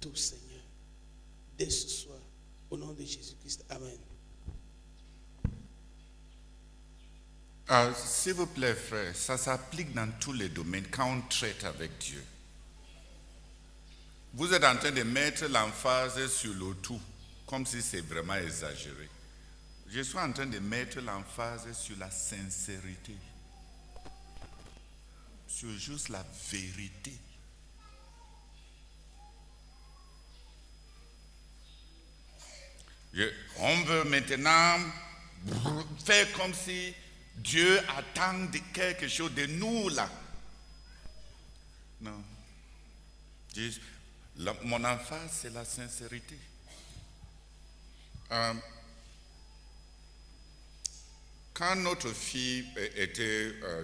tout, Seigneur, dès ce soir, au nom de Jésus-Christ. Amen. S'il vous plaît, frère, ça s'applique dans tous les domaines quand on traite avec Dieu. Vous êtes en train de mettre l'emphase sur le tout, comme si c'est vraiment exagéré. Je suis en train de mettre l'emphase sur la sincérité, sur juste la vérité. On veut maintenant faire comme si Dieu attend quelque chose de nous là. Non. Mon emphase, c'est la sincérité. Quand notre fille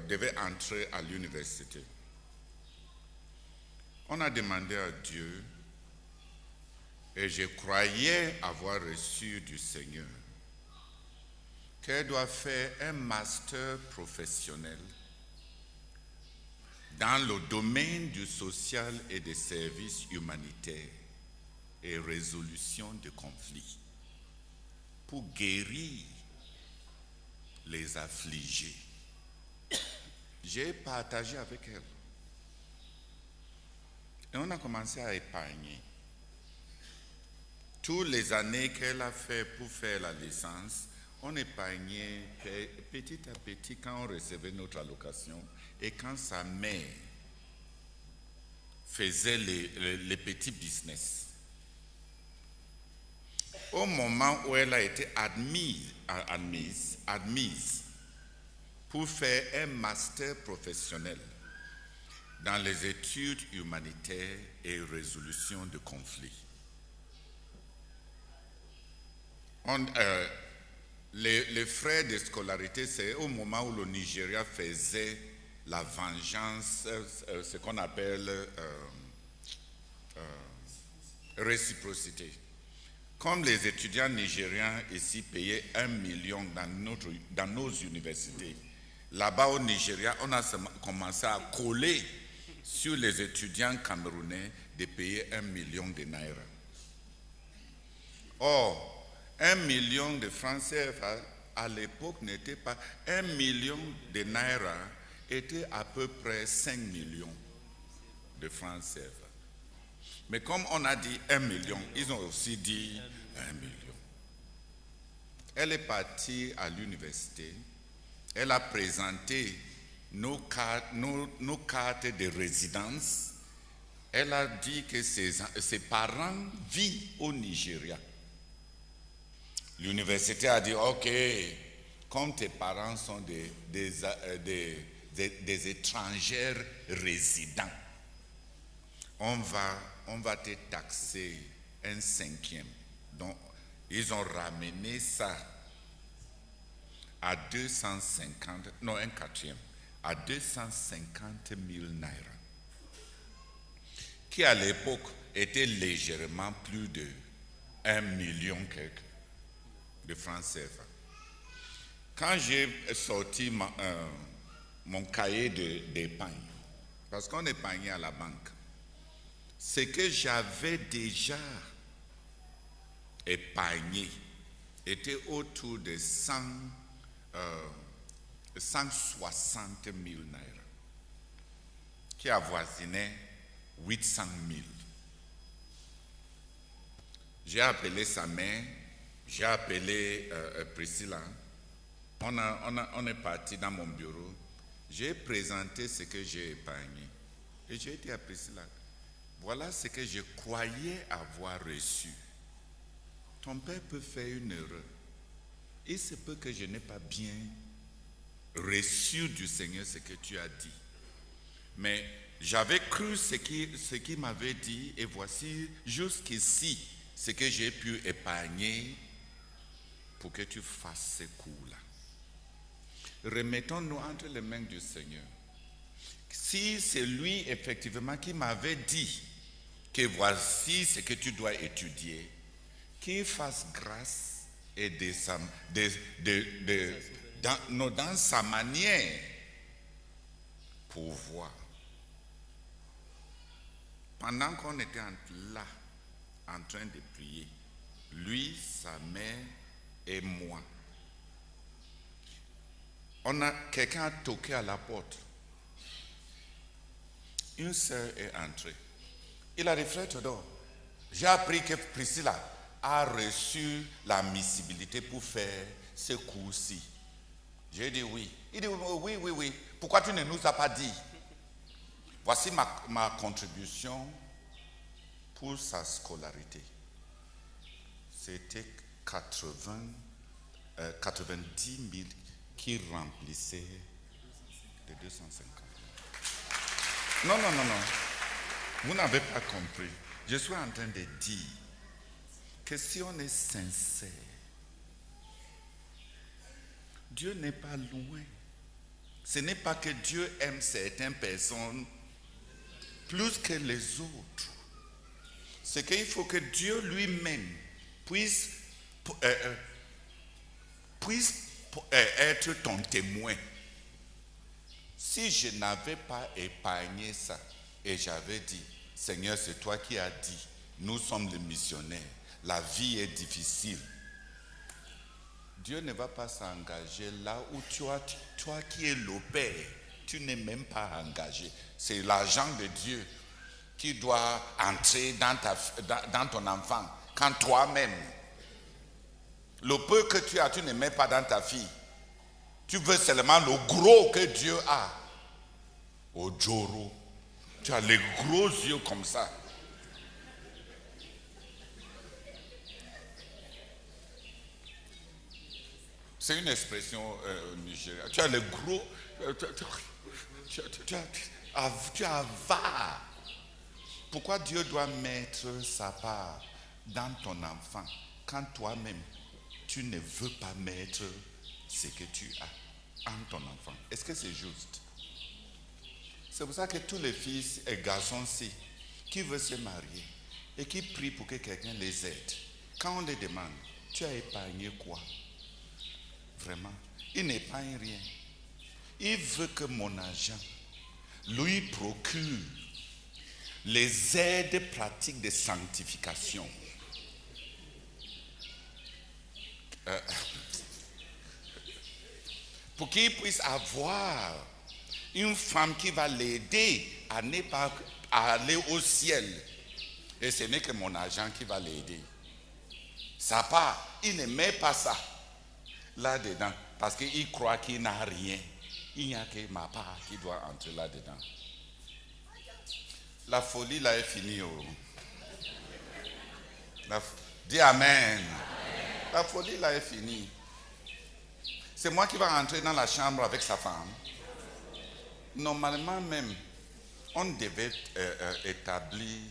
devait entrer à l'université, on a demandé à Dieu, et je croyais avoir reçu du Seigneur, qu'elle doit faire un master professionnel dans le domaine du social et des services humanitaires et résolution de conflits pour guérir les affligés. J'ai partagé avec elle. Et on a commencé à épargner. Toutes les années qu'elle a fait pour faire la licence, on épargnait petit à petit quand on recevait notre allocation et quand sa mère faisait les petits business. Au moment où elle a été admise pour faire un master professionnel dans les études humanitaires et résolution de conflits. Les frais de scolarité, c'est au moment où le Nigeria faisait la vengeance, ce qu'on appelle réciprocité. Comme les étudiants nigériens ici payaient 1 million dans nos universités, là-bas au Nigeria, on a commencé à coller sur les étudiants camerounais de payer 1 million de naira. Or, 1 million de francs CFA à l'époque n'était pas 1 million de naira, était à peu près 5 millions de francs CFA. Mais comme on a dit 1 million, ils ont aussi dit 1 million. Elle est partie à l'université, elle a présenté nos cartes de résidence, elle a dit que ses parents vivent au Nigeria. L'université a dit, ok, comme tes parents sont des étrangers résidents, on va te taxer un 5e. Donc, ils ont ramené ça à 250, non, un 4e, à 250 000 naira, qui à l'époque était légèrement plus de 1 million quelque de francs CFA. Quand j'ai sorti mon cahier d'épargne, parce qu'on épargnait à la banque, ce que j'avais déjà épargné était autour de 160 000 naira, qui avoisinait 800 000. J'ai appelé sa mère, j'ai appelé Priscilla, on est parti dans mon bureau, j'ai présenté ce que j'ai épargné. Et j'ai dit à Priscilla, voilà ce que je croyais avoir reçu. Ton père peut faire une erreur. Il se peut que je n'ai pas bien reçu du Seigneur ce que tu as dit. Mais j'avais cru ce qu'il m'avait dit, et voici jusqu'ici ce que j'ai pu épargner pour que tu fasses ce coup-là. Remettons-nous entre les mains du Seigneur. Si c'est lui effectivement qui m'avait dit que voici ce que tu dois étudier, qu'il fasse grâce et dans sa manière pour voir. Pendant qu'on était là, en train de prier. Lui, sa mère et moi. Quelqu'un a toqué à la porte. Une sœur est entrée. Il a dit, frère Théodore, j'ai appris que Priscilla a reçu la miscibilité pour faire ce cours-ci. J'ai dit oui. Il dit oui. Pourquoi tu ne nous as pas dit? Voici ma contribution pour sa scolarité. C'était 90 000 qui remplissaient les 250. Non. Vous n'avez pas compris. Je suis en train de dire que si on est sincère, Dieu n'est pas loin. Ce n'est pas que Dieu aime certaines personnes plus que les autres. C'est qu'il faut que Dieu lui-même puisse être ton témoin. Si je n'avais pas épargné ça et j'avais dit, Seigneur, c'est toi qui as dit, nous sommes les missionnaires, la vie est difficile. Dieu ne va pas s'engager là où toi qui es le Père, tu n'es même pas engagé. C'est l'agent de Dieu qui doit entrer dans ton enfant. Quand toi-même, le peu que tu as, tu ne mets pas dans ta fille. Tu veux seulement le gros que Dieu a. Au Joro, tu as les gros yeux comme ça. C'est une expression nigériane. Tu as les gros. Tu avares. Pourquoi Dieu doit mettre sa part dans ton enfant quand toi-même, tu ne veux pas mettre ce que tu as en ton enfant? Est-ce que c'est juste? C'est pour ça que tous les fils et garçons-ci qui veulent se marier et qui prient pour que quelqu'un les aide, quand on les demande, tu as épargné quoi? Vraiment, il n'épargne rien. Il veut que mon agent lui procure les aides pratiques de sanctification. Pour qu'il puisse avoir une femme qui va l'aider à ne pas aller au ciel. Et ce n'est que mon agent qui va l'aider. Sa part, il ne met pas ça là-dedans parce qu'il croit qu'il n'a rien. Il n'y a que ma part qui doit entrer là-dedans. La folie là est finie. Oh. Dis Amen. La folie là est finie. C'est moi qui vais rentrer dans la chambre avec sa femme. Normalement même, on devait établir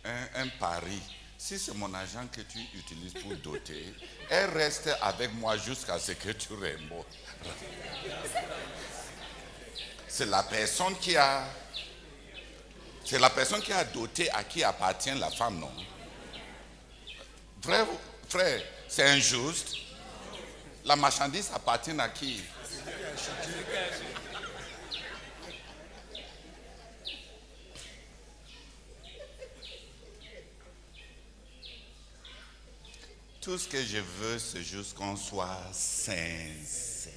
un pari. Si c'est mon agent que tu utilises pour doter, elle reste avec moi jusqu'à ce que tu rembourses. C'est la personne qui a doté à qui appartient la femme, non? Frère, c'est injuste. La marchandise appartient à qui? Tout ce que je veux, c'est juste qu'on soit sincère.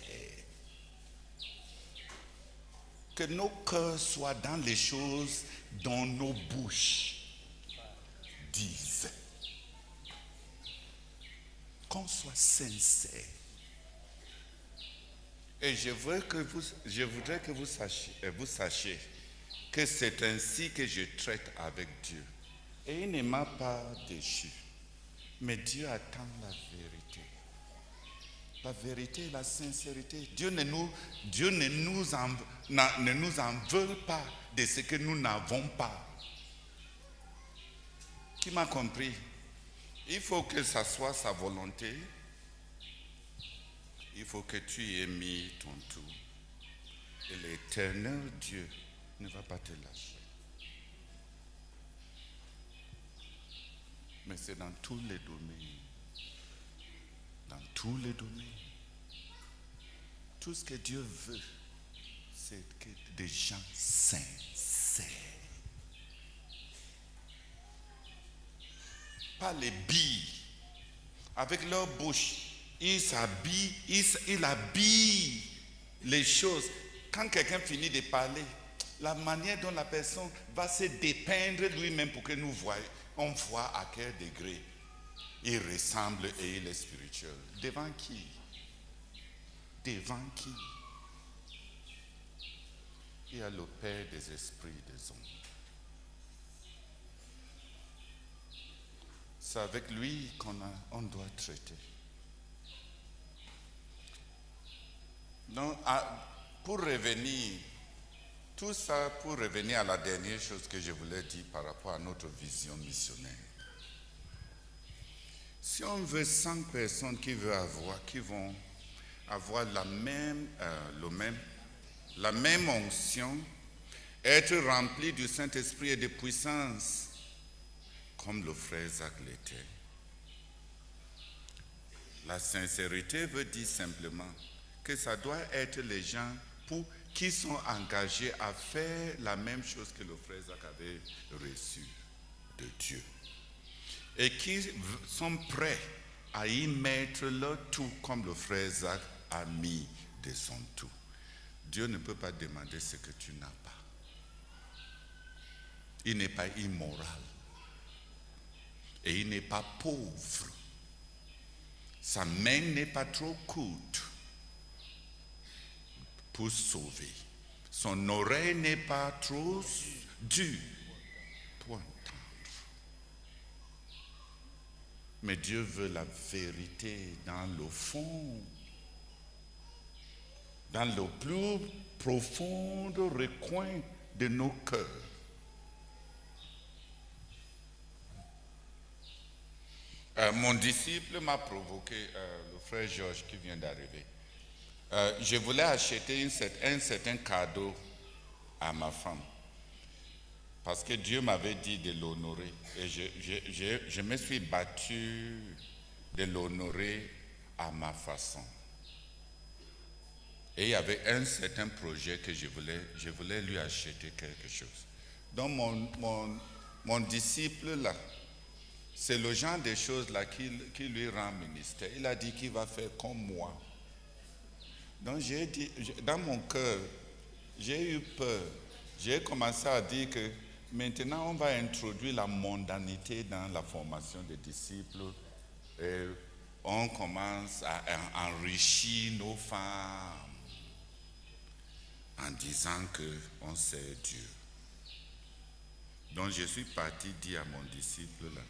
Que nos cœurs soient dans les choses dont nos bouches disent. Qu'on soit sincère. Et je voudrais que vous sachiez que c'est ainsi que je traite avec Dieu. Et il ne m'a pas déchu. Mais Dieu attend la vérité. La vérité et la sincérité. Dieu ne nous en veut pas de ce que nous n'avons pas. Qui m'a compris? Il faut que ça soit sa volonté. Il faut que tu aies mis ton tout. Et l'Éternel Dieu ne va pas te lâcher. Mais c'est dans tous les domaines. Dans tous les domaines. Tout ce que Dieu veut, c'est que des gens sincères. par les billes. Avec leur bouche, ils s'habillent, ils habillent les choses. Quand quelqu'un finit de parler, la manière dont la personne va se dépeindre lui-même pour que nous voyons, on voit à quel degré il ressemble et il est spirituel. Devant qui? Devant qui? Il y a le Père des esprits des hommes. C'est avec lui qu'on doit traiter. Donc, pour revenir, tout ça pour revenir à la dernière chose que je voulais dire par rapport à notre vision missionnaire. Si on veut 100 personnes qui vont avoir la même onction, être remplis du Saint-Esprit et de puissance, comme le frère Zach l'était. La sincérité veut dire simplement que ça doit être les gens qui sont engagés à faire la même chose que le frère Zach avait reçu de Dieu. Et qui sont prêts à y mettre leur tout comme le frère Zach a mis de son tout. Dieu ne peut pas demander ce que tu n'as pas. Il n'est pas immoral. Et il n'est pas pauvre. Sa main n'est pas trop courte pour sauver. Son oreille n'est pas trop dure pour entendre. Mais Dieu veut la vérité dans le fond, dans le plus profond recoin de nos cœurs. Mon disciple m'a provoqué, le frère Georges qui vient d'arriver. Je voulais acheter un certain cadeau à ma femme. Parce que Dieu m'avait dit de l'honorer. Et je me suis battu de l'honorer à ma façon. Et il y avait un certain projet que je voulais lui acheter quelque chose. Donc mon disciple là, c'est le genre de choses là qui lui rend ministère. Il a dit qu'il va faire comme moi. Donc j'ai dit, dans mon cœur, j'ai eu peur. J'ai commencé à dire que maintenant on va introduire la mondanité dans la formation des disciples. Et on commence à enrichir nos femmes en disant qu'on sait Dieu. Donc je suis parti dire à mon disciple là,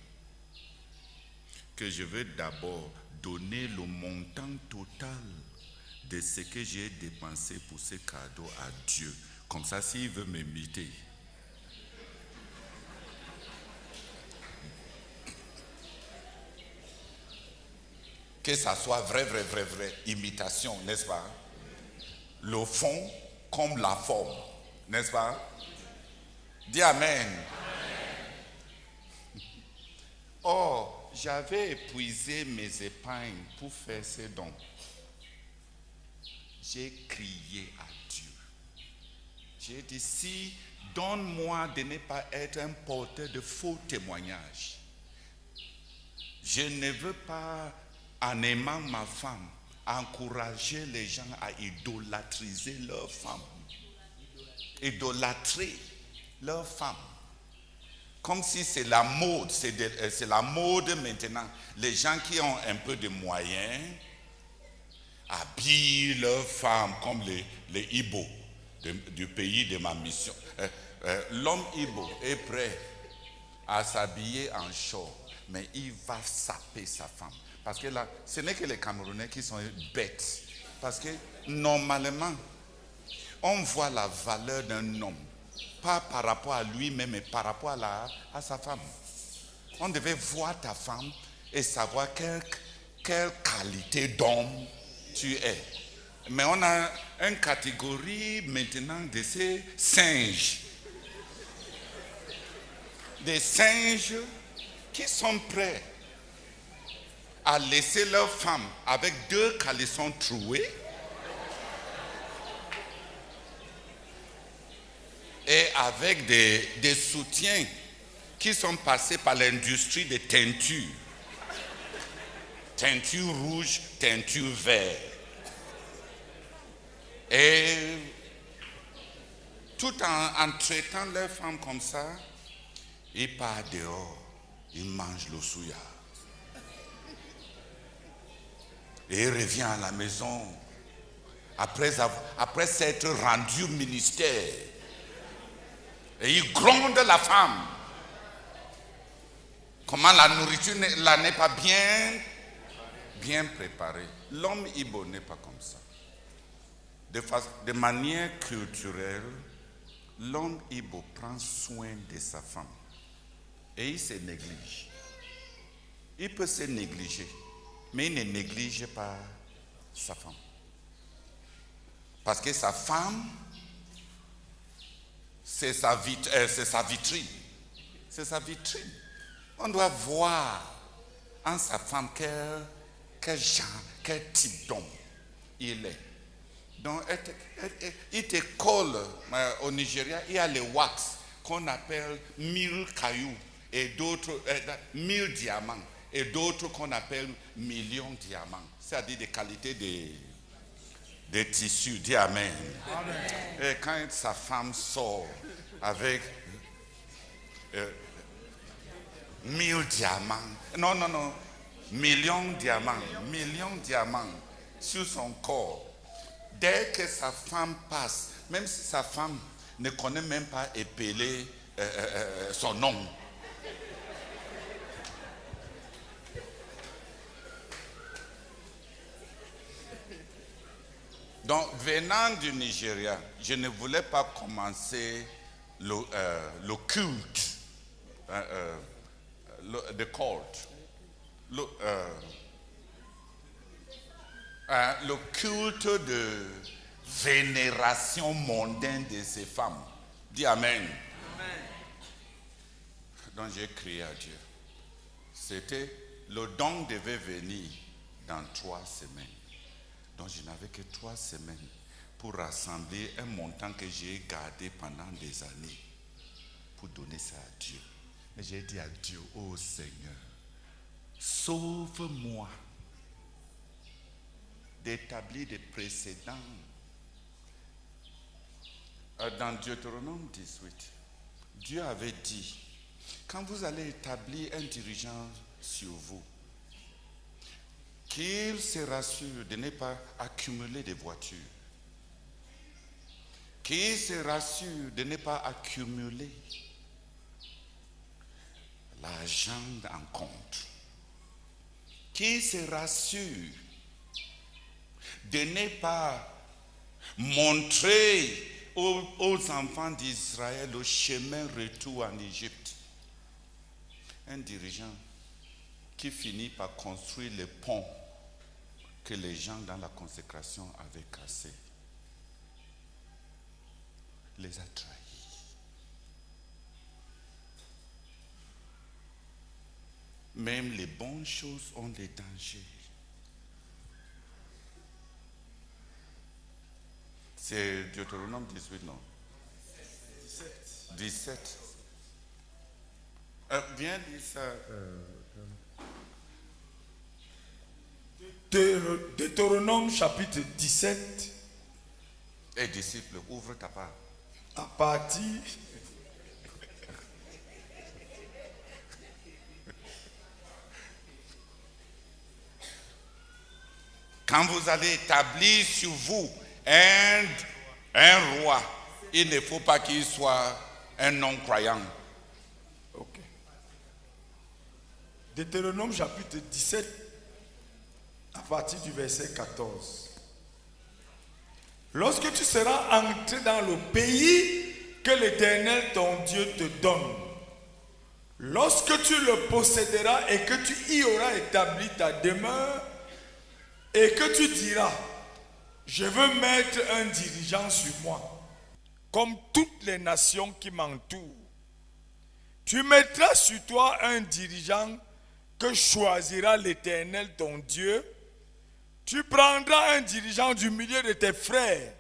que je veux d'abord donner le montant total de ce que j'ai dépensé pour ce cadeau à Dieu. Comme ça, s'il veut m'imiter, que ça soit vraie imitation, n'est-ce pas? Le fond comme la forme, n'est-ce pas? Dis Amen. Or, j'avais épuisé mes épargnes pour faire ces dons. J'ai crié à Dieu. J'ai dit, si donne-moi de ne pas être un porteur de faux témoignages. Je ne veux pas, en aimant ma femme, encourager les gens à idolâtriser leur femme. Idolâtrer leur femme. Comme si c'est la mode, c'est la mode maintenant. Les gens qui ont un peu de moyens habillent leurs femmes comme les Ibo du pays de ma mission. L'homme Ibo est prêt à s'habiller en short, mais il va saper sa femme. Parce que là, ce n'est que les Camerounais qui sont bêtes. Parce que normalement, on voit la valeur d'un homme. Pas par rapport à lui-même, mais par rapport à sa femme. On devait voir ta femme et savoir quelle qualité d'homme tu es. Mais on a une catégorie maintenant de ces singes. Des singes qui sont prêts à laisser leur femme avec 2 caleçons troués et avec des soutiens qui sont passées par l'industrie des teintures. Teinture rouge, teinture vert. Et tout en traitant leurs femmes comme ça, ils partent dehors, ils mangent le souya. Et il revient à la maison après s'être rendu au ministère. Et il gronde la femme. Comment la nourriture n'est pas bien préparée. L'homme Igbo n'est pas comme ça. De manière culturelle, l'homme Igbo prend soin de sa femme. Et il se néglige. Il peut se négliger. Mais il ne néglige pas sa femme. Parce que sa femme, c'est sa vitrine. C'est sa vitrine. On doit voir en sa femme quel genre, quel type d'homme il est. Donc, il te colle. Au Nigeria, il y a les wax qu'on appelle 1000 cailloux et d'autres 1000 diamants et d'autres qu'on appelle millions de diamants. C'est-à-dire des qualités des tissus. Dis amen. Amen. Et quand sa femme sort avec 1000 diamants, non, millions de diamants sur son corps. Dès que sa femme passe, même si sa femme ne connaît même pas épeler son nom, donc venant du Nigeria, je ne voulais pas commencer le culte, le culte, le culte de vénération mondaine de ces femmes. Dis amen. Amen. Donc j'ai crié à Dieu. Le don devait venir dans 3 semaines. Donc je n'avais que 3 semaines pour rassembler un montant que j'ai gardé pendant des années pour donner ça à Dieu. Et j'ai dit à Dieu, oh Seigneur, sauve-moi d'établir des précédents. Dans Deutéronome 18, Dieu avait dit, quand vous allez établir un dirigeant sur vous, qu'il se rassure de ne pas accumuler des voitures, qu'il se rassure de ne pas accumuler l'argent en compte, qu'il se rassure de ne pas montrer aux enfants d'Israël le chemin retour en Égypte. Un dirigeant qui finit par construire les ponts que les gens dans la consécration avaient cassés, les a trahis. Même les bonnes choses ont des dangers. C'est Deutéronome 18, non? 17. Viens dire ça. Deutéronome chapitre 17. Et disciple, ouvre ta part. À partir. Quand vous allez établir sur vous un roi, il ne faut pas qu'il soit un non-croyant. Ok. Deutéronome chapitre 17, à partir du verset 14. Lorsque tu seras entré dans le pays que l'Éternel ton Dieu te donne, lorsque tu le posséderas et que tu y auras établi ta demeure, et que tu diras, je veux mettre un dirigeant sur moi, comme toutes les nations qui m'entourent. Tu mettras sur toi un dirigeant que choisira l'Éternel ton Dieu. Tu prendras un dirigeant du milieu de tes frères.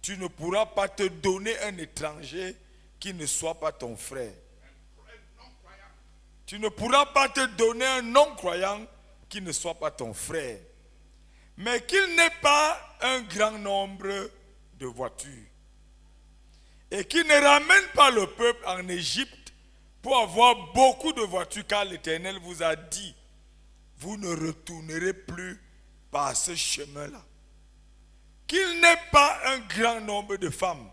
Tu ne pourras pas te donner un étranger qui ne soit pas ton frère. Tu ne pourras pas te donner un non-croyant qui ne soit pas ton frère. Mais qu'il n'ait pas un grand nombre de voitures. Et qu'il ne ramène pas le peuple en Égypte pour avoir beaucoup de voitures, car l'Éternel vous a dit, vous ne retournerez plus par ce chemin-là. Qu'il n'ait pas un grand nombre de femmes,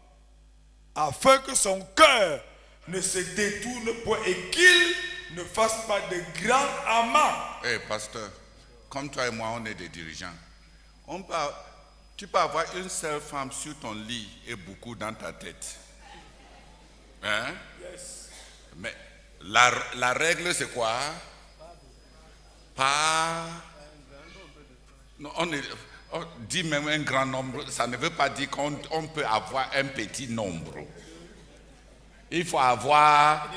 afin que son cœur ne se détourne point et qu'il ne fasse pas de grands amas. Pasteur, comme toi et moi, on est des dirigeants. Tu peux avoir une seule femme sur ton lit et beaucoup dans ta tête. Hein? Yes. Mais la règle, c'est quoi? Pas... Non, on dit même un grand nombre, ça ne veut pas dire qu'on peut avoir un petit nombre. Il faut avoir...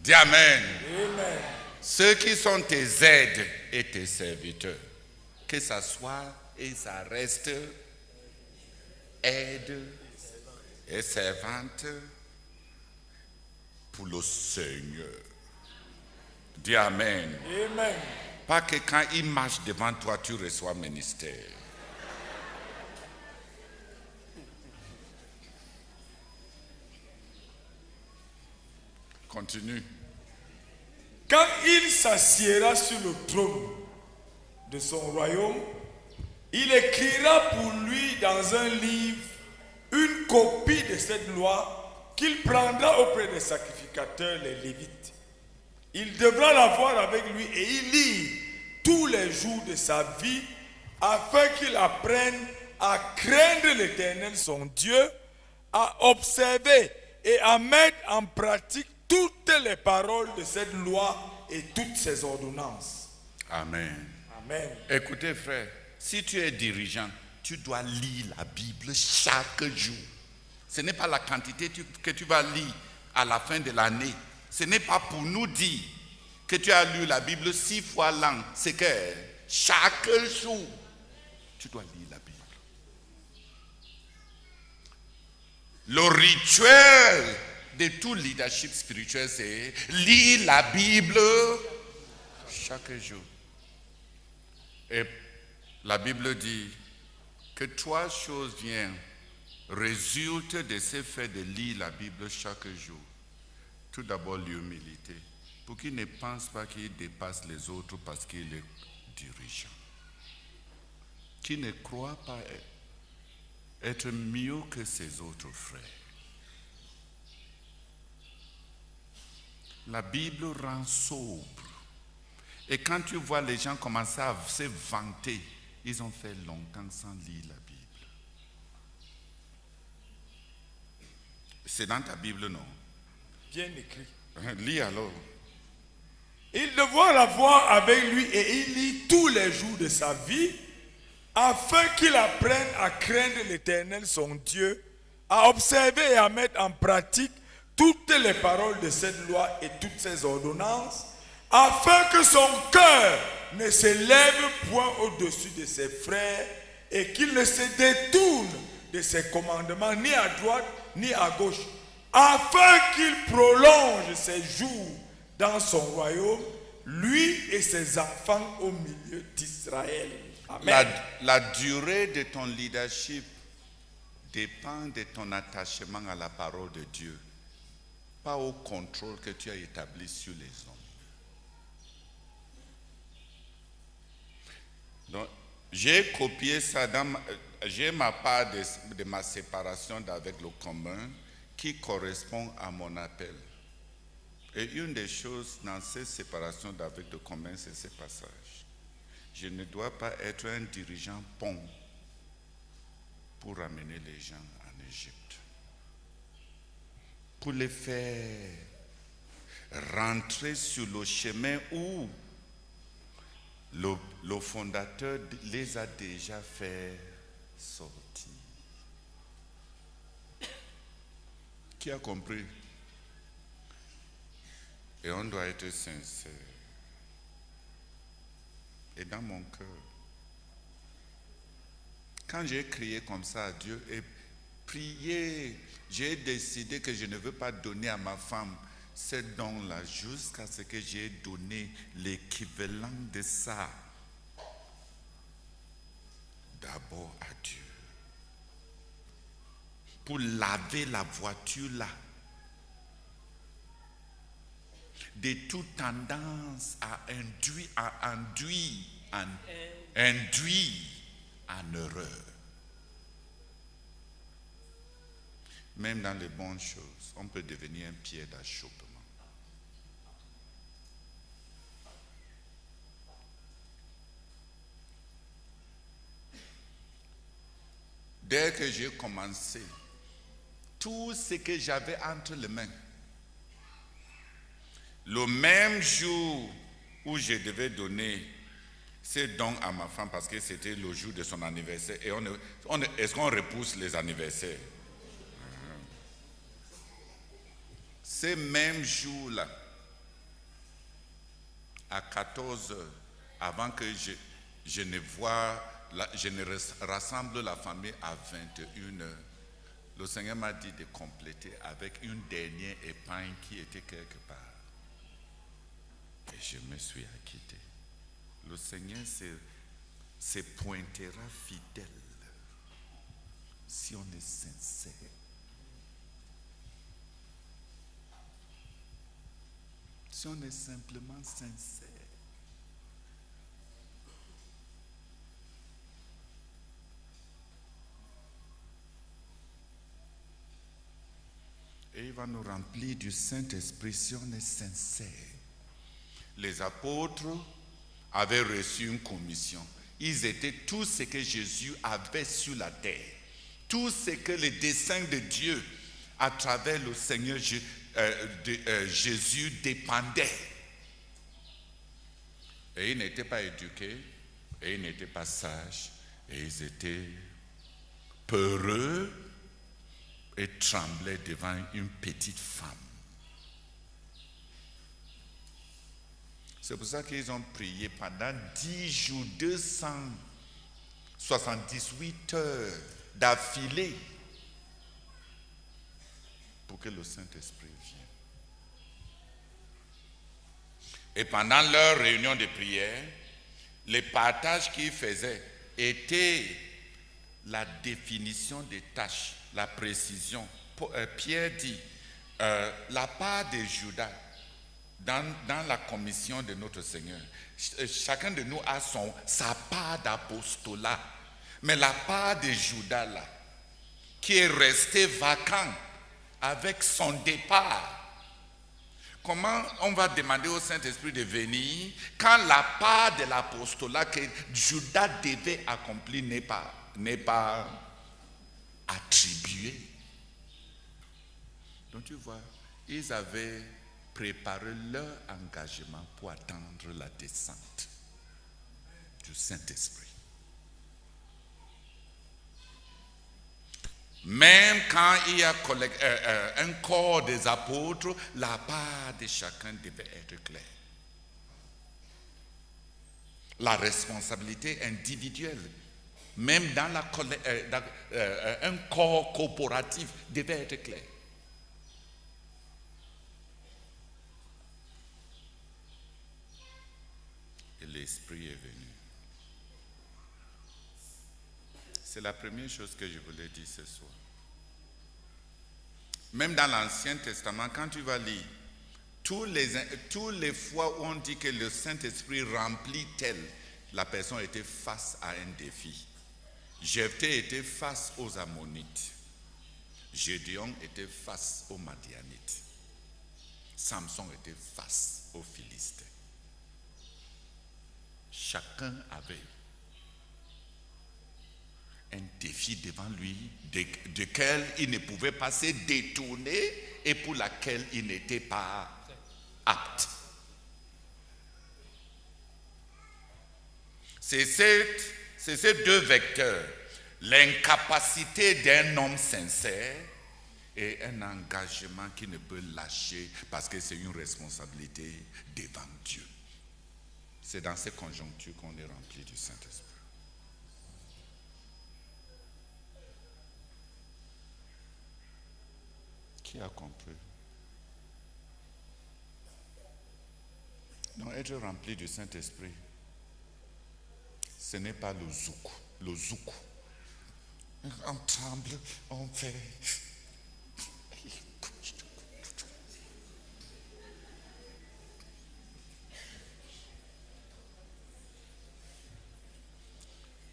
Dis Amen. Amen. Ceux qui sont tes aides et tes serviteurs, que ça soit et ça reste aide et servante pour le Seigneur. Dis Amen. Amen. Pas que quand il marche devant toi, tu reçois ministère. Continue. Quand il s'assiera sur le trône de son royaume, il écrira pour lui dans un livre une copie de cette loi qu'il prendra auprès des sacrificateurs, les Lévites. Il devra l'avoir avec lui et y lire tous les jours de sa vie afin qu'il apprenne à craindre l'Éternel, son Dieu, à observer et à mettre en pratique toutes les paroles de cette loi et toutes ses ordonnances. Amen. Amen. Écoutez, frère, si tu es dirigeant, tu dois lire la Bible chaque jour. Ce n'est pas la quantité que tu vas lire à la fin de l'année. Ce n'est pas pour nous dire que tu as lu la Bible 6 fois l'an. C'est que chaque jour, tu dois lire la Bible. Le rituel de tout leadership spirituel, c'est lire la Bible chaque jour. Et la Bible dit que 3 choses résultent de ce fait de lire la Bible chaque jour. Tout d'abord, l'humilité. Pour qu'il ne pense pas qu'il dépasse les autres parce qu'il est dirigeant. Qu'il ne croit pas être mieux que ses autres frères. La Bible rend sobre. Et quand tu vois les gens commencer à se vanter, ils ont fait longtemps sans lire la Bible. C'est dans ta Bible, non? Bien écrit. Lis alors. Il devra l'avoir avec lui et il lit tous les jours de sa vie afin qu'il apprenne à craindre l'Éternel, son Dieu, à observer et à mettre en pratique toutes les paroles de cette loi et toutes ses ordonnances, afin que son cœur ne se lève point au-dessus de ses frères et qu'il ne se détourne de ses commandements ni à droite ni à gauche, afin qu'il prolonge ses jours dans son royaume, lui et ses enfants au milieu d'Israël. Amen. La durée de ton leadership dépend de ton attachement à la parole de Dieu, pas au contrôle que tu as établi sur les hommes. Donc, j'ai copié ça j'ai ma part de ma séparation avec le commun qui correspond à mon appel. Et une des choses dans cette séparation d'avec le commun, c'est ce passage. Je ne dois pas être un dirigeant pont pour ramener les gens en Égypte. Pour les faire rentrer sur le chemin où le fondateur les a déjà fait sortir. Qui a compris? Et on doit être sincère. Et dans mon cœur, quand j'ai crié comme ça à Dieu et prié, j'ai décidé que je ne veux pas donner à ma femme ces dons-là jusqu'à ce que j'ai donné l'équivalent de ça d'abord à Dieu. Pour laver la voiture là de toute tendance à induire en erreur. Même dans les bonnes choses, on peut devenir un pied d'achoppement. Dès que j'ai commencé, tout ce que j'avais entre les mains, le même jour où je devais donner ces dons à ma femme, parce que c'était le jour de son anniversaire, et est-ce qu'on repousse les anniversaires? Ces mêmes jours-là, à 14 heures, avant que je ne rassemble la famille à 21 heures, le Seigneur m'a dit de compléter avec une dernière épargne qui était quelque part. Et je me suis acquitté. Le Seigneur se pointera fidèle si on est sincère. Si on est simplement sincère. Et il va nous remplir du Saint-Esprit si on est sincère. Les apôtres avaient reçu une commission. Ils étaient tout ce que Jésus avait sur la terre. Tout ce que le dessein de Dieu à travers le Seigneur Jésus dépendait. Et ils n'étaient pas éduqués, et ils n'étaient pas sages, et ils étaient peureux et tremblaient devant une petite femme. C'est pour ça qu'ils ont prié pendant 10 jours, 278 heures d'affilée pour que le Saint-Esprit vienne. Et pendant leur réunion de prière, les partages qu'ils faisaient étaient la définition des tâches, la précision. Pierre dit, la part de Judas dans la commission de notre Seigneur, chacun de nous a sa part d'apostolat, mais la part de Judas là, qui est restée vacante avec son départ. Comment on va demander au Saint-Esprit de venir quand la part de l'apostolat que Judas devait accomplir n'est pas attribuée? Donc tu vois, ils avaient préparé leur engagement pour attendre la descente du Saint-Esprit. Même quand il y a un corps des apôtres, la part de chacun devait être claire. La responsabilité individuelle, même dans un corps corporatif, devait être claire. Et l'Esprit est venu. C'est la première chose que je voulais dire ce soir. Même dans l'Ancien Testament, quand tu vas lire, tous les fois où on dit que le Saint-Esprit remplit tel, la personne était face à un défi. Jephthé était face aux Ammonites. Gédéon était face aux Madianites. Samson était face aux Philistins. Chacun avait un défi devant lui, duquel il ne pouvait pas se détourner et pour laquelle il n'était pas apte. C'est ces deux vecteurs, l'incapacité d'un homme sincère et un engagement qui ne peut lâcher parce que c'est une responsabilité devant Dieu. C'est dans ces conjonctures qu'on est rempli du Saint-Esprit. Qui a compris? Non, être rempli du Saint-Esprit, ce n'est pas le zouk. Le zouk. On tremble, on fait.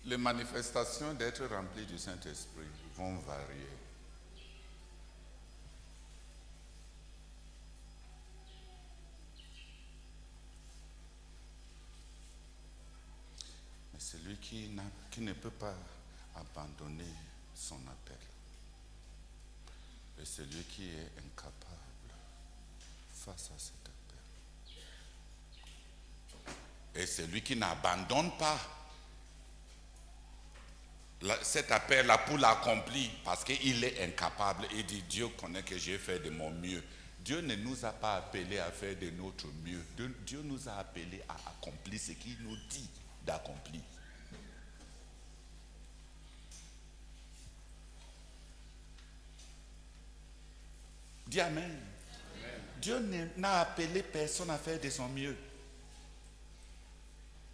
Les manifestations d'être rempli du Saint-Esprit vont varier. Mais celui qui ne peut pas abandonner son appel, et celui qui est incapable face à cet appel, et celui qui n'abandonne pas cet appel-là pour l'accomplir parce qu'il est incapable et dit Dieu connaît que j'ai fait de mon mieux. Dieu ne nous a pas appelés à faire de notre mieux. Dieu nous a appelés à accomplir ce qu'il nous dit d'accomplir. Dis Amen. Amen. Dieu n'a appelé personne à faire de son mieux.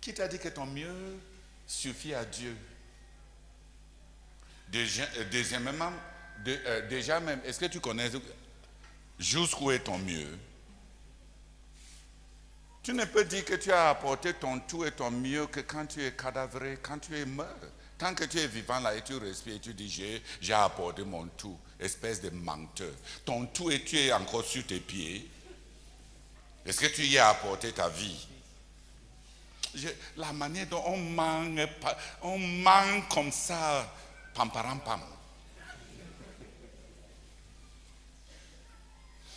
Qui t'a dit que ton mieux suffit à Dieu? Deuxièmement, déjà même, est-ce que tu connais jusqu'où est ton mieux? Tu ne peux dire que tu as apporté ton tout et ton mieux que quand tu es cadavré, quand tu es mort. Tant que tu es vivant là et tu respires, tu dis j'ai apporté mon tout, espèce de menteur. Ton tout et tu es encore sur tes pieds. Est-ce que tu y as apporté ta vie? La manière dont on manque comme ça, pam param pam.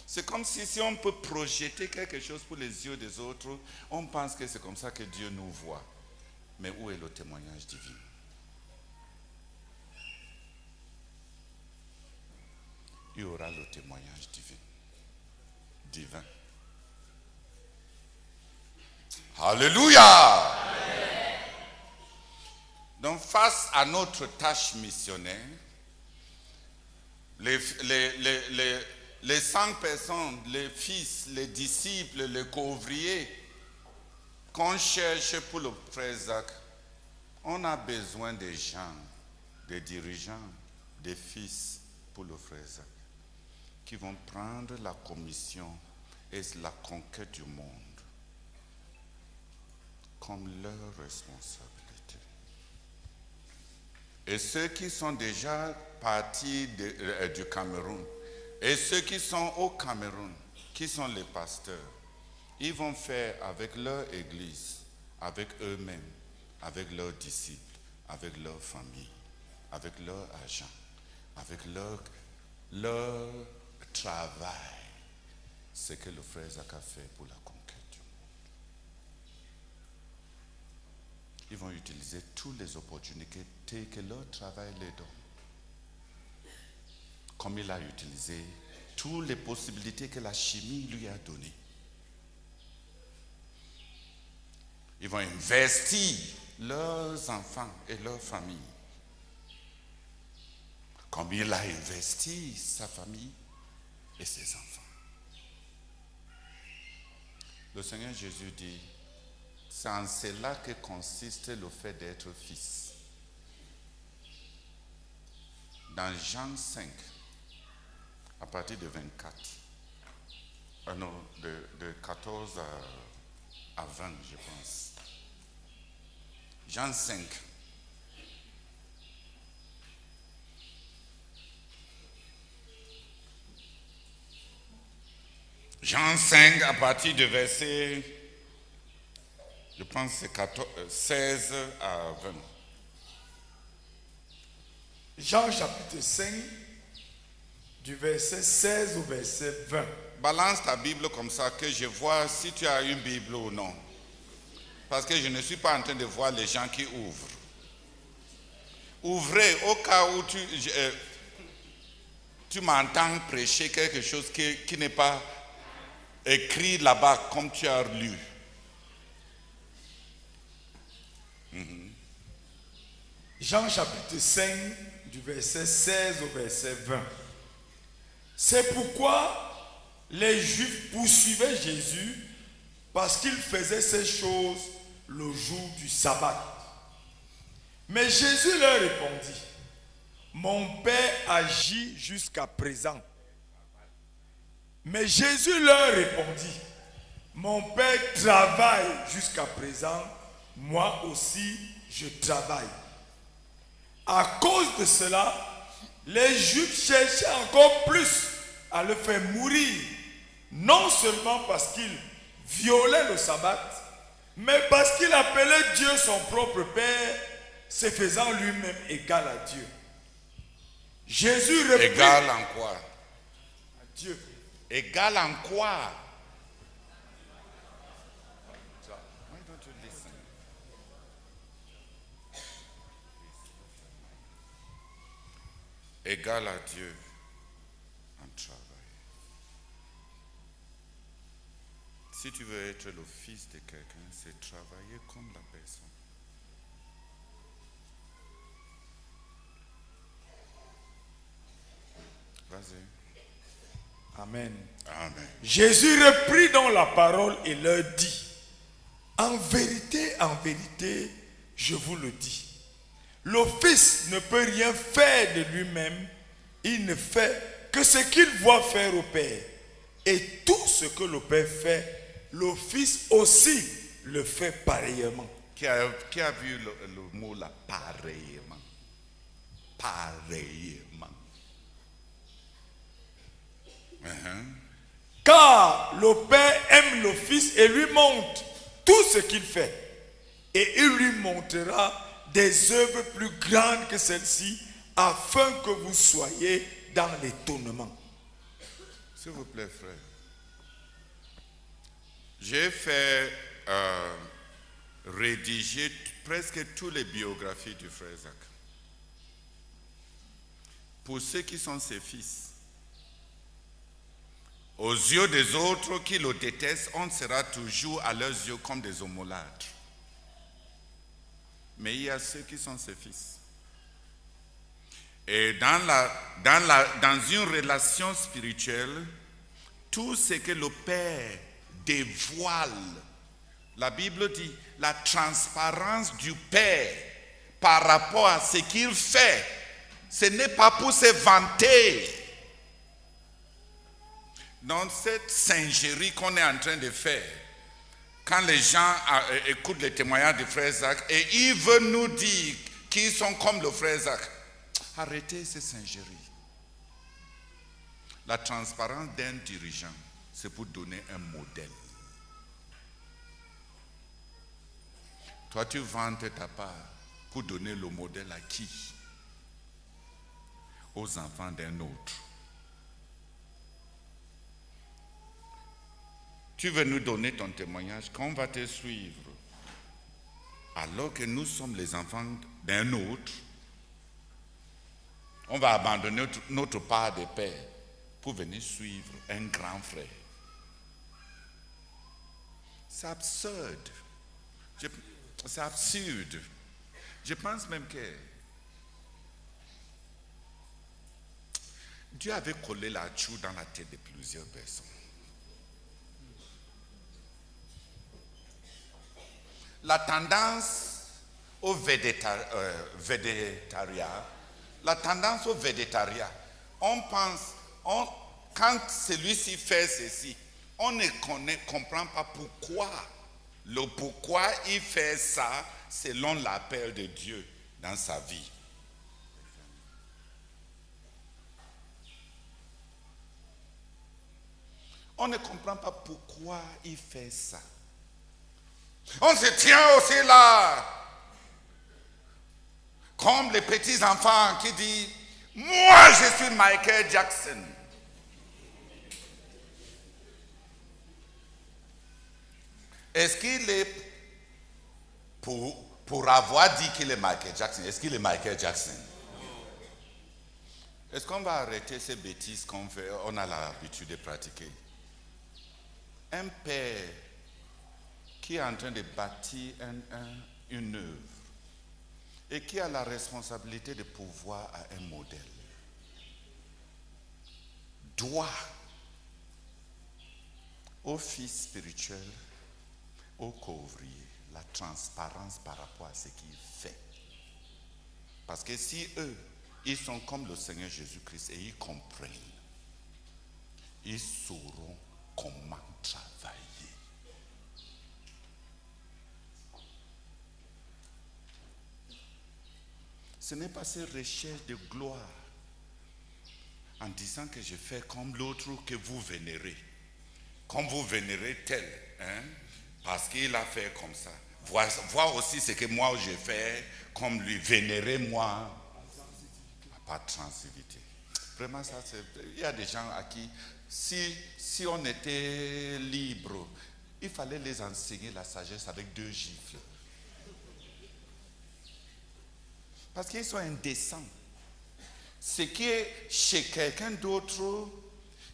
C'est comme si on peut projeter quelque chose pour les yeux des autres, on pense que c'est comme ça que Dieu nous voit. Mais où est le témoignage divin? Il y aura le témoignage divin. Alléluia! Amen. Donc face à notre tâche missionnaire, les 100 personnes, les fils, les disciples, les couvriers qu'on cherche pour le frère Zach, on a besoin des gens, des dirigeants, des fils pour le frère Zach, qui vont prendre la commission et la conquête du monde comme leur responsabilité. Et ceux qui sont déjà partis du Cameroun, et ceux qui sont au Cameroun, qui sont les pasteurs, ils vont faire avec leur église, avec eux-mêmes, avec leurs disciples, avec leur famille, avec leurs agents, avec leur travail, ce que le frère Zach a fait pour la conquête du monde. Ils vont utiliser toutes les opportunités que leur travail les donne. Comme il a utilisé toutes les possibilités que la chimie lui a données. Ils vont investir leurs enfants et leurs familles. Comme il a investi sa famille et ses enfants. Le Seigneur Jésus dit, c'est en cela que consiste le fait d'être fils. Dans Jean 5, à partir de 24, non, de 14 à 20, je pense. Jean 5. Jean 5, à partir de verset, je pense que c'est 16 à 20. Jean chapitre 5, du verset 16 au verset 20. Balance ta Bible comme ça, que je vois si tu as une Bible ou non. Parce que je ne suis pas en train de voir les gens qui ouvrent. Ouvrez au cas où tu m'entends prêcher quelque chose qui n'est pas écrit là-bas comme tu as lu. Jean chapitre 5, du verset 16 au verset 20. C'est pourquoi les Juifs poursuivaient Jésus parce qu'il faisait ces choses le jour du sabbat. Mais Jésus leur répondit, mon Père agit jusqu'à présent. Mais Jésus leur répondit, mon Père travaille jusqu'à présent, moi aussi je travaille. À cause de cela, les Juifs cherchaient encore plus à le faire mourir, non seulement parce qu'il violait le sabbat, mais parce qu'il appelait Dieu son propre Père, se faisant lui-même égal à Dieu. Jésus reprit. Égal en quoi? À Dieu. Égal en quoi? Why don't you listen? Égal à Dieu en travail. Si tu veux être le fils de quelqu'un, c'est travailler comme la personne. Vas-y. Amen. Amen. Jésus reprit donc la parole et leur dit, en vérité, je vous le dis, le Fils ne peut rien faire de lui-même, il ne fait que ce qu'il voit faire au Père. Et tout ce que le Père fait, le Fils aussi le fait pareillement. Qui a vu le mot là, pareillement? Pareillement. Car le Père aime le Fils et lui montre tout ce qu'il fait. Et il lui montrera des œuvres plus grandes que celles-ci, afin que vous soyez dans l'étonnement. S'il vous plaît, frère. J'ai fait rédiger presque toutes les biographies du frère Zach. Pour ceux qui sont ses fils. Aux yeux des autres qui le détestent, on sera toujours à leurs yeux comme des homolâtres. Mais il y a ceux qui sont ses fils. Et dans une relation spirituelle, tout ce que le Père dévoile, la Bible dit, la transparence du Père par rapport à ce qu'il fait, ce n'est pas pour se vanter. Dans cette singerie qu'on est en train de faire, quand les gens écoutent les témoignages du frère Zach et ils veulent nous dire qu'ils sont comme le frère Zach, arrêtez ces singeries. La transparence d'un dirigeant, c'est pour donner un modèle. Toi, tu vantes ta part pour donner le modèle à qui? Aux enfants d'un autre. Tu veux nous donner ton témoignage, qu'on va te suivre, alors que nous sommes les enfants d'un autre. On va abandonner notre part de père pour venir suivre un grand frère. C'est absurde. C'est absurde. Je pense même que Dieu avait collé la choux dans la tête de plusieurs personnes. La tendance au végétariat, on pense, quand celui-ci fait ceci, on ne comprend pas pourquoi. Le pourquoi il fait ça selon l'appel de Dieu dans sa vie. On ne comprend pas pourquoi il fait ça. On se tient aussi là, comme les petits enfants qui disent, moi je suis Michael Jackson. Est-ce qu'il est, pour avoir dit qu'il est Michael Jackson, est-ce qu'il est Michael Jackson? Est-ce qu'on va arrêter ces bêtises qu'on fait, on a l'habitude de pratiquer? Un père qui est en train de bâtir une œuvre et qui a la responsabilité de pouvoir à un modèle, doit au fils spirituel au couvrier la transparence par rapport à ce qu'il fait. Parce que si eux, ils sont comme le Seigneur Jésus-Christ et ils comprennent, ils sauront comment travailler. Ce n'est pas ces recherches de gloire en disant que je fais comme l'autre que vous vénérez. Comme vous vénérez tel, hein, parce qu'il a fait comme ça. Voir aussi ce que moi je fais comme lui. Vénérez-moi. Pas de transitivité. Vraiment, ça, il y a des gens à qui, si on était libre, il fallait les enseigner la sagesse avec 2 gifles. Parce qu'ils sont indécents. Ce qui est chez quelqu'un d'autre,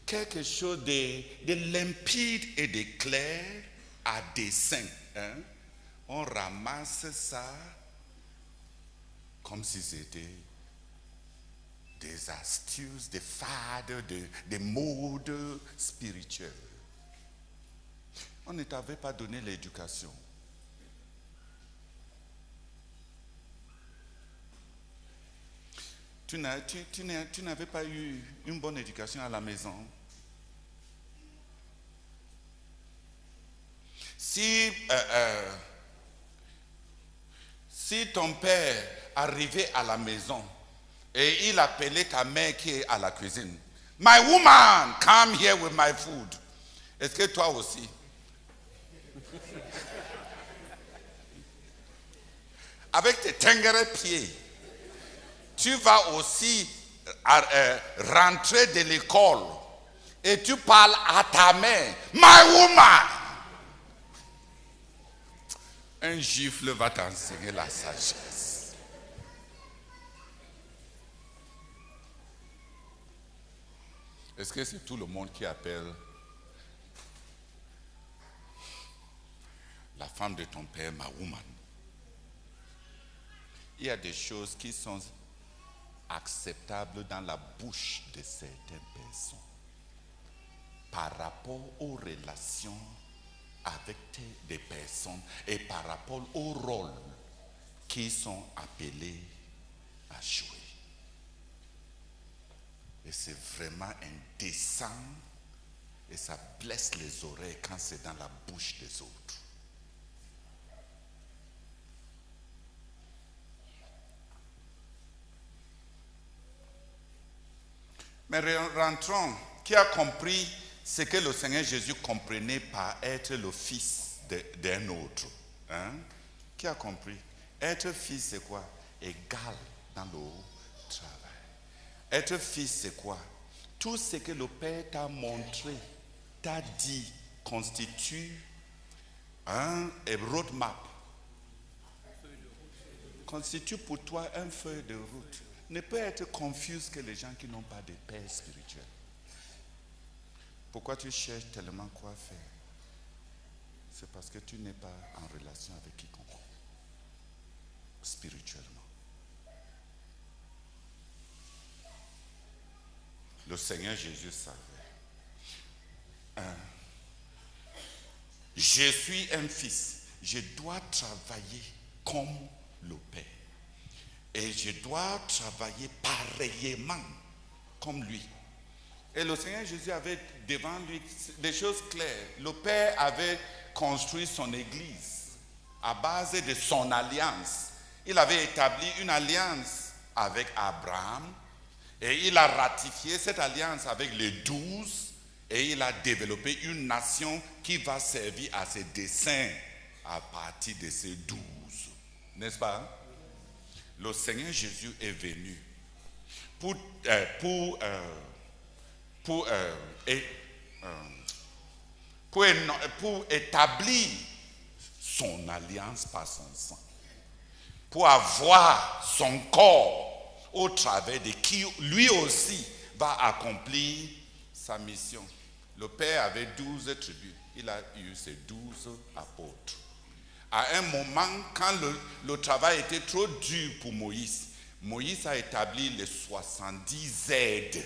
quelque chose de limpide et de clair, à dessein. Hein? On ramasse ça comme si c'était des astuces, des fades, des modes spirituels. On ne t'avait pas donné l'éducation. Tu n'avais pas eu une bonne éducation à la maison. Si ton père arrivait à la maison et il appelait ta mère qui est à la cuisine, My woman, come here with my food. Est-ce que toi aussi? Avec tes tengere pieds, tu vas aussi rentrer de l'école et tu parles à ta mère, My woman. Un gifle va t'enseigner la sagesse. Est-ce que c'est tout le monde qui appelle la femme de ton père ma woman? Il y a des choses qui sont acceptables dans la bouche de certaines personnes par rapport aux relations avec des personnes et par rapport au rôle qu'ils sont appelés à jouer. Et c'est vraiment indécent et ça blesse les oreilles quand c'est dans la bouche des autres. Mais rentrons, qui a compris ce que le Seigneur Jésus comprenait par être le fils d'un autre? Hein? Qui a compris? Être fils, c'est quoi? Égal dans le travail. Être fils, c'est quoi? Tout ce que le Père t'a montré, t'a dit, constitue un roadmap. Constitue pour toi un feuille de route. Ne peut être confus que les gens qui n'ont pas de père spirituel. Pourquoi tu cherches tellement quoi faire? C'est parce que tu n'es pas en relation avec quiconque, spirituellement. Le Seigneur Jésus savait. Je suis un fils. Je dois travailler comme le Père. Et je dois travailler pareillement comme lui. Et le Seigneur Jésus avait devant lui des choses claires. Le Père avait construit son église à base de son alliance. Il avait établi une alliance avec Abraham et il a ratifié cette alliance avec les 12 et il a développé une nation qui va servir à ses desseins à partir de ces 12. N'est-ce pas? Le Seigneur Jésus est venu pour établir son alliance par son sang, pour avoir son corps au travers de qui lui aussi va accomplir sa mission. Le Père avait 12 tribus, il a eu ses 12 apôtres. À un moment, quand le travail était trop dur pour Moïse, Moïse a établi les 70 aides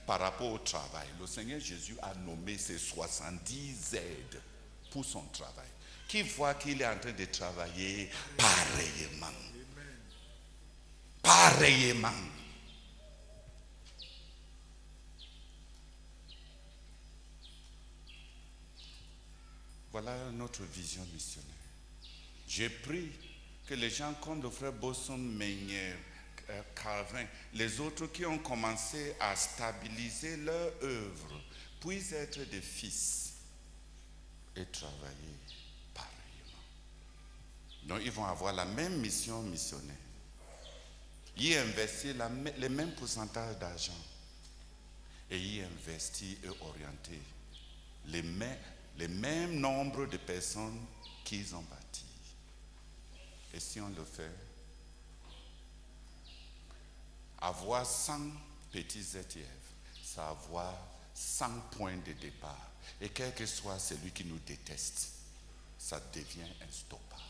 par rapport au travail. Le Seigneur Jésus a nommé ces 70 aides pour son travail, qui voit qu'il est en train de travailler pareillement. Pareillement. Voilà notre vision missionnaire. J'ai pris que les gens comme le frère Bosson, Meunier, Calvin, les autres qui ont commencé à stabiliser leur œuvre, puissent être des fils et travailler pareillement. Donc ils vont avoir la même mission missionnaire. Y investir les mêmes pourcentages d'argent et y investir et orienter les mêmes nombres de personnes qu'ils ont bâties. Et si on le fait, avoir 100 petits ZTF, c'est avoir 100 points de départ. Et quel que soit celui qui nous déteste, ça devient instoppable.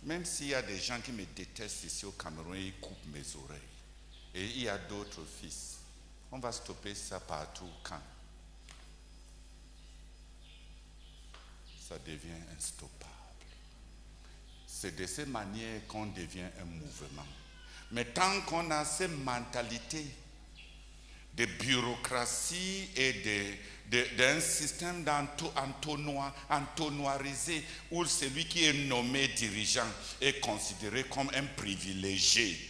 Même s'il y a des gens qui me détestent ici au Cameroun, ils coupent mes oreilles. Et il y a d'autres fils. On va stopper ça partout quand ça devient instoppable. C'est de cette manière qu'on devient un mouvement. Mais tant qu'on a cette mentalité de bureaucratie et d'un système entonnoirisé où celui qui est nommé dirigeant est considéré comme un privilégié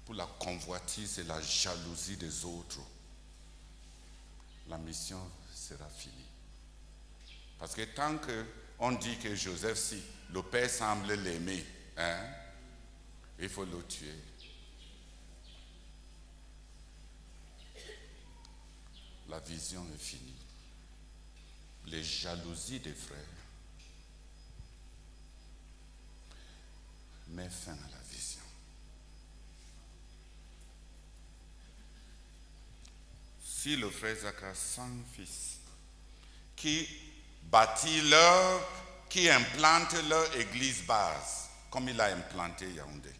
pour la convoitise et la jalousie des autres, la mission sera finie. Parce que tant qu'on dit que Joseph, si le père semble l'aimer, il faut le tuer. La vision est finie. Les jalousies des frères mettent fin à la vision. Si le frère Zach a 100 fils qui bâtit qui implantent leur église base, comme il a implanté Yaoundé,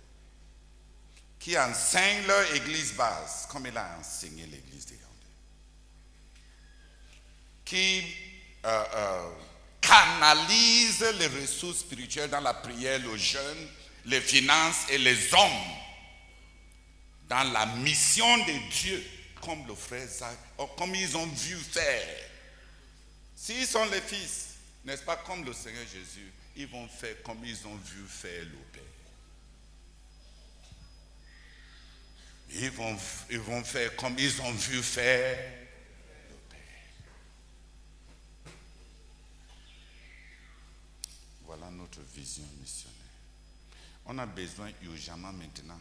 qui enseignent leur église base, comme il a enseigné l'église de Yaoundé, qui canalise les ressources spirituelles dans la prière, le jeûne, les finances et les hommes dans la mission de Dieu, comme le frère Zach, comme ils ont vu faire. S'ils sont les fils, n'est-ce pas, comme le Seigneur Jésus, ils vont faire comme ils ont vu faire le Père. Ils vont faire comme ils ont vu faire le Père. Voilà notre vision missionnaire. On a besoin urgemment maintenant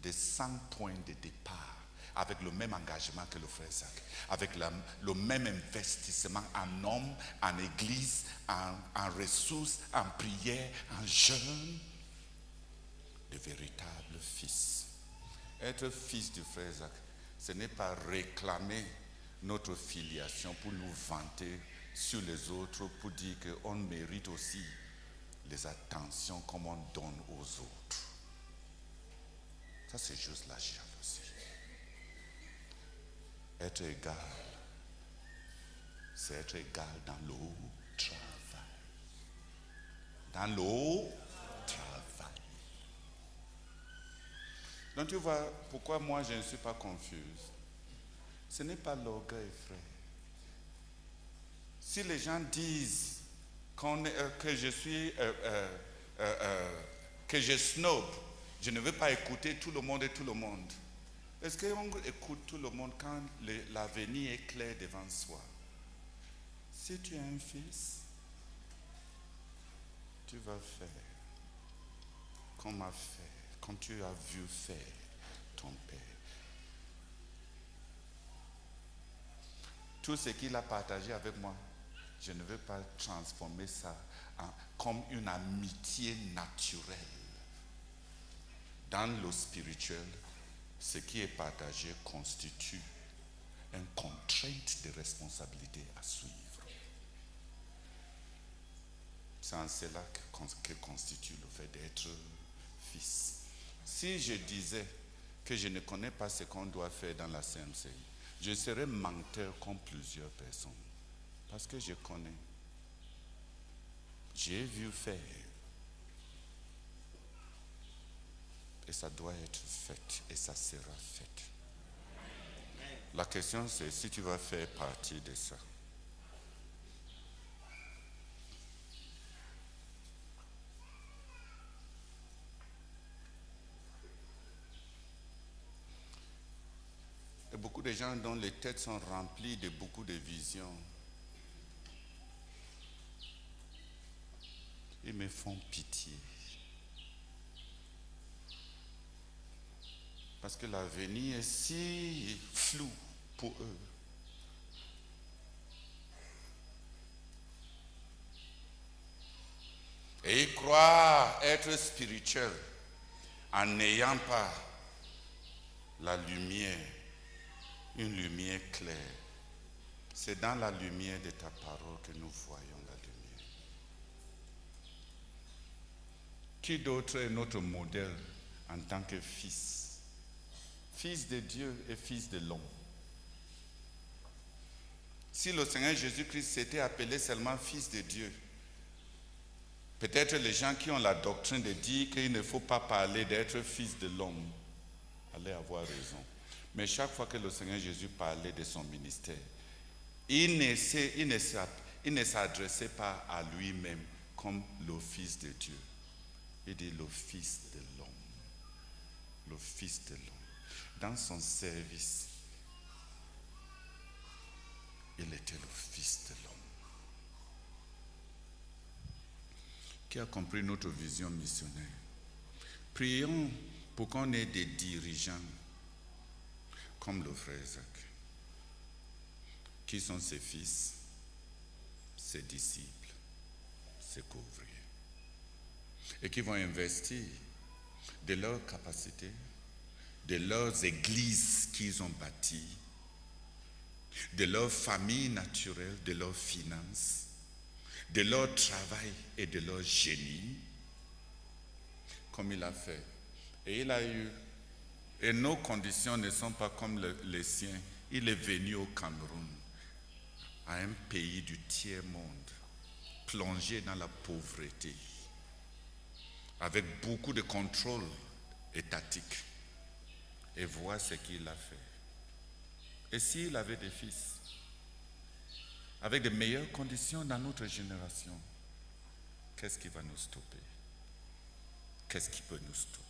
de 100 points de départ avec le même engagement que le frère Zach, avec le même investissement en hommes, en église, en ressources, en prière, en jeûne, de véritables fils. Être fils du frère Zach, ce n'est pas réclamer notre filiation pour nous vanter sur les autres, pour dire qu'on mérite aussi les attentions comme on donne aux autres. Ça, c'est juste la jalousie. Être égal, c'est être égal dans le travail. Dans le travail. Donc tu vois pourquoi moi je ne suis pas confuse. Ce n'est pas l'orgueil, frère. Si les gens disent que je suis que je snob, je ne veux pas écouter tout le monde et tout le monde. Est-ce qu'on écoute tout le monde quand l'avenir est clair devant soi? Si tu es un fils, tu vas faire comme tu as vu faire ton père. Tout ce qu'il a partagé avec moi, je ne veux pas transformer ça comme une amitié naturelle. Dans le spirituel, ce qui est partagé constitue une contrainte de responsabilité à suivre. C'est en cela que constitue le fait d'être fils. Si je disais que je ne connais pas ce qu'on doit faire dans la CMCI, je serais menteur comme plusieurs personnes. Parce que je connais. J'ai vu faire. Et ça doit être fait. Et ça sera fait. La question c'est si tu vas faire partie de ça. Et beaucoup de gens dont les têtes sont remplies de beaucoup de visions. Ils me font pitié. Parce que l'avenir est si flou pour eux. Et ils croient être spirituels en n'ayant pas la lumière, une lumière claire. C'est dans la lumière de ta parole que nous voyons la lumière. Qui d'autre est notre modèle en tant que fils? Fils de Dieu et fils de l'homme. Si le Seigneur Jésus-Christ s'était appelé seulement fils de Dieu, peut-être les gens qui ont la doctrine de dire qu'il ne faut pas parler d'être fils de l'homme allaient avoir raison. Mais chaque fois que le Seigneur Jésus parlait de son ministère, il ne s'adressait pas à lui-même comme le fils de Dieu. Il dit le fils de l'homme. Le fils de l'homme. Dans son service, il était le fils de l'homme. Qui a compris notre vision missionnaire? Prions pour qu'on ait des dirigeants comme le frère Isaac. Qui sont ses fils, ses disciples, ses co-ouvriers. Et qui vont investir de leurs capacités, de leurs églises qu'ils ont bâties, de leur famille naturelle, de leurs finances, de leur travail et de leur génie, comme il a fait. Et il a eu, et nos conditions ne sont pas comme les siens. Il est venu au Cameroun, à un pays du tiers-monde, plongé dans la pauvreté, avec beaucoup de contrôle étatique. Et voir ce qu'il a fait. Et s'il avait des fils, avec de meilleures conditions dans notre génération, qu'est-ce qui va nous stopper? Qu'est-ce qui peut nous stopper?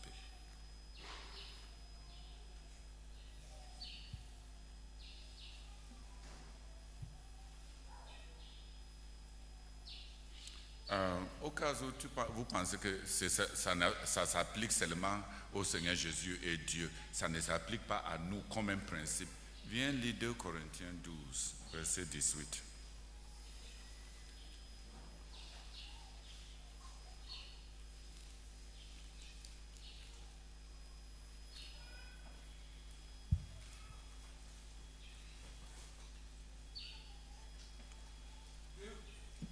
Au cas où vous pensez que ça s'applique seulement au Seigneur Jésus et Dieu, ça ne s'applique pas à nous comme un principe. Viens lire 2 Corinthiens 12, verset 18.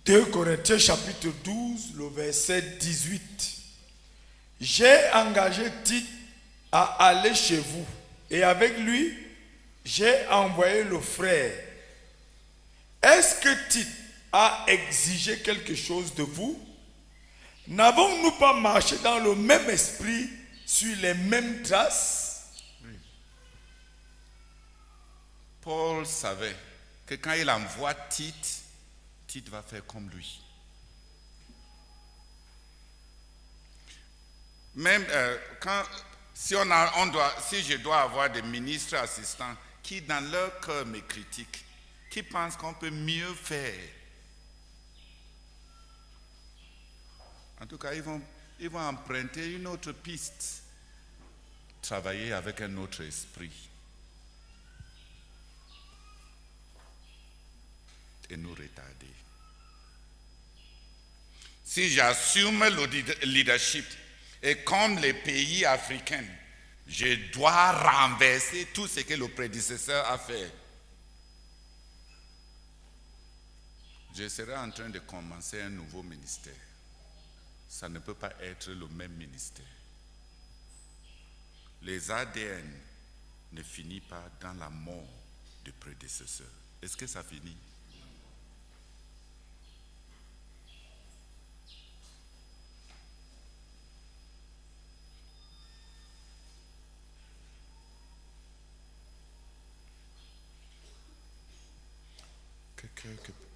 « 2 Corinthiens chapitre 12, le verset 18. J'ai engagé Tite à aller chez vous, et avec lui, j'ai envoyé le frère. Est-ce que Tite a exigé quelque chose de vous? N'avons-nous pas marché dans le même esprit, sur les mêmes traces? » Oui. Paul savait que quand il envoie Tite, Tite va faire comme lui. Même si je dois avoir des ministres assistants qui dans leur cœur me critiquent, qui pensent qu'on peut mieux faire, en tout cas ils vont emprunter une autre piste, travailler avec un autre esprit et nous retarder. Si j'assume le leadership, et comme les pays africains, je dois renverser tout ce que le prédécesseur a fait. Je serai en train de commencer un nouveau ministère. Ça ne peut pas être le même ministère. Les ADN ne finissent pas dans la mort du prédécesseur. Est-ce que ça finit?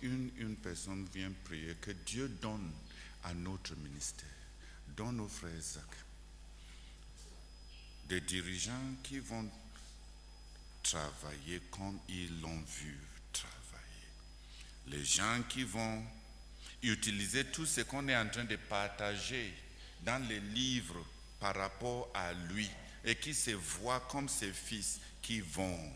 Une personne vient prier que Dieu donne à notre ministère, donne aux frères Zach, des dirigeants qui vont travailler comme ils l'ont vu travailler. Les gens qui vont utiliser tout ce qu'on est en train de partager dans les livres par rapport à lui et qui se voient comme ses fils qui vont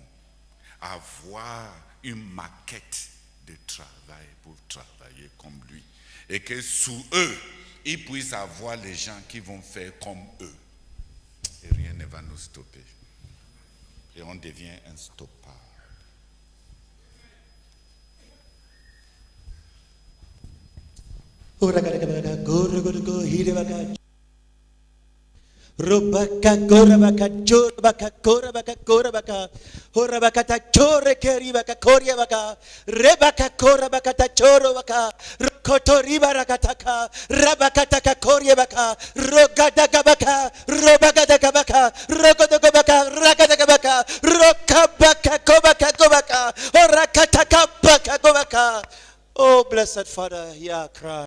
avoir une maquette de travail pour travailler comme lui. Et que sous eux, ils puissent avoir les gens qui vont faire comme eux. Et rien ne va nous stopper. Et on devient instoppable. Robaka korabaka chorabaka korabaka korabaka horabaka ta chore keribaka koryabaka rebaka korabaka ta chorobaka rokotoriba rakataka rabaka taka koryabaka rogadagabaka robagadagabaka rogodogabaka ragadagabaka rokabaka kobaka kobaka orakataka baka kobaka. Oh blessed Father, yeah, cry.